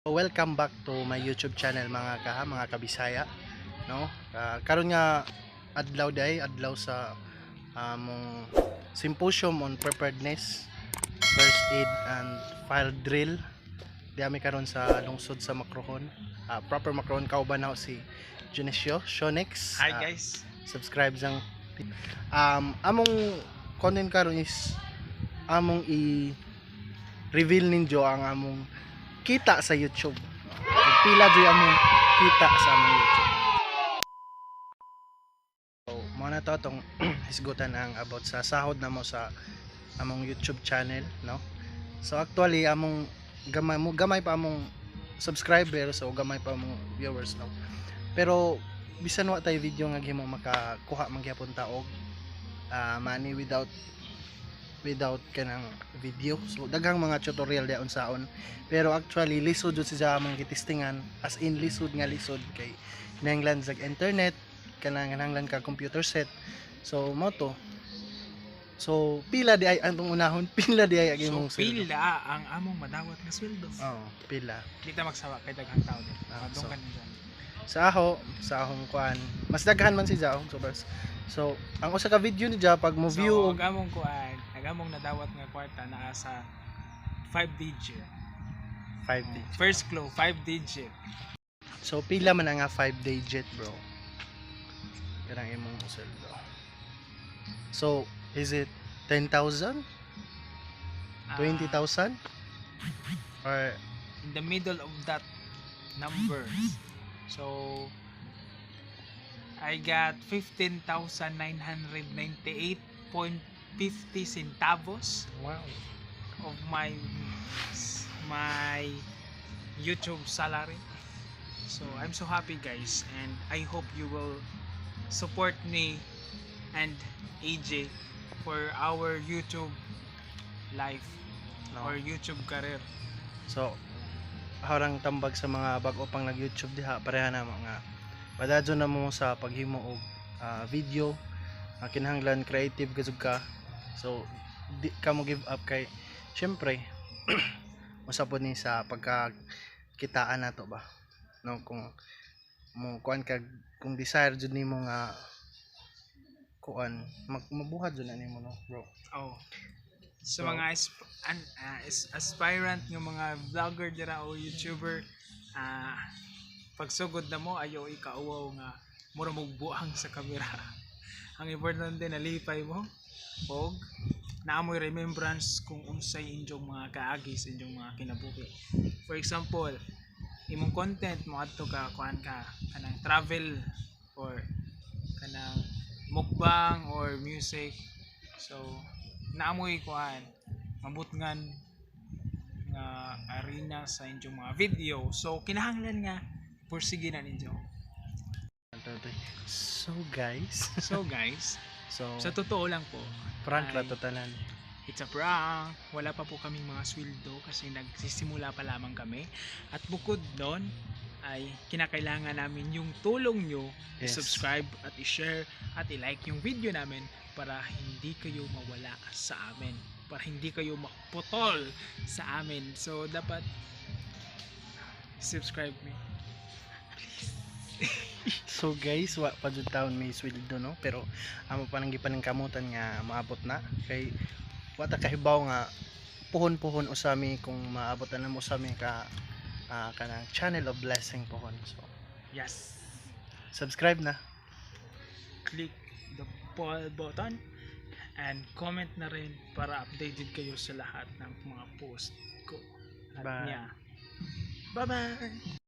Welcome back to my YouTube channel mga kabisaya, no? Karon nga adlaw sa among symposium on preparedness, first aid and fire drill. Diami karon sa lungsod sa Macrohon. Proper Macrohon kauban ako si Junesio Shonex. Hi guys. Subscribe sang among content karon is among i-reveal ninyo ang among kita sa YouTube. Pila jud among kita sa among YouTube. So, mo na to tong hisgutan ang about sa sahod na mo sa among YouTube channel, no? So actually among gamay pa among subscriber, so gamay pa among viewers, no? Pero bisan wa tay video nga gihimo makakuha man gyapon ta og money without kanang video. So daghang mga tutorial diyon saon, pero actually lisod jud siya among gitistingan, as in lisod kay nanglan sa internet, kananglan ka computer set. So mo to. So pila di ay antong unahon, pila di ay imong So pila ang among madawat nga sweldo. Oh, pila. Kita magsawa kay daghang tawo din. So, Madunggan diyan. sa akong kuan, mas daghan man si Jao. So ang usa ka video ni Jao pag mo view So among kuan, among nadawat nga kwarta naa sa 5 digit. 5 digit. First clue, 5 digit. So pila man nga 5 digit, bro? Kanang imong sweldo. So is it 10,000? 20,000? Or In the middle of that number. So I got 15,998.50 centavos wow. of my YouTube salary. So I'm so happy guys, and I hope you will support me and AJ for our YouTube life or YouTube career. So harang tambag sa mga bag-o pang nag-YouTube diha, pareha na mga padadyo na mo sa paghimo og video, kinahanglan creative gud ka. So di ka mo give up kay syempre usapon ni sa pagkakitaan nato ba, no? Kung mo kuan ka, kung desire jud nimo nga kuan mabuhat jud na nimo, no, bro? Oh. So mga aspirant ng mga vlogger dira o YouTuber, pagsugod na mo ayo ikauwaw nga mura mo buang sa kamera. Ang importante nalipay mo og naamoy remembrance kung unsay inyong mga kaagi sa inyong mga kinabuhi. For example, imong content mo adto ka kuan ka kanang travel or kanang mukbang or music. So naamoy kuan mabutngan nga arena sa inyong mga video. So kinahanglan nga pursige na ninyo. So guys, so sa totoo lang po, prank ay, la to tanan. it's a prank. Wala pa po kaming mga sweldo kasi nagsisimula pa lamang kami. At bukod doon ay kinakailangan namin yung tulong nyo. Yes. I-subscribe at i-share at i-like yung video namin para hindi kayo mawala sa amin, para hindi kayo makputol sa amin. So dapat subscribe me. So guys, wa pa jud taon may sweldo, no, pero amo pa nang gipaningkamutan nga maabot na kay wa ta kahibaw nga puhon usami kung maabot na mo usami ka kanang channel of blessing pohon. So Yes, subscribe na. click the bell button and comment na rin para updated kayo sa lahat ng mga post ko at Bye. niya. Bye bye.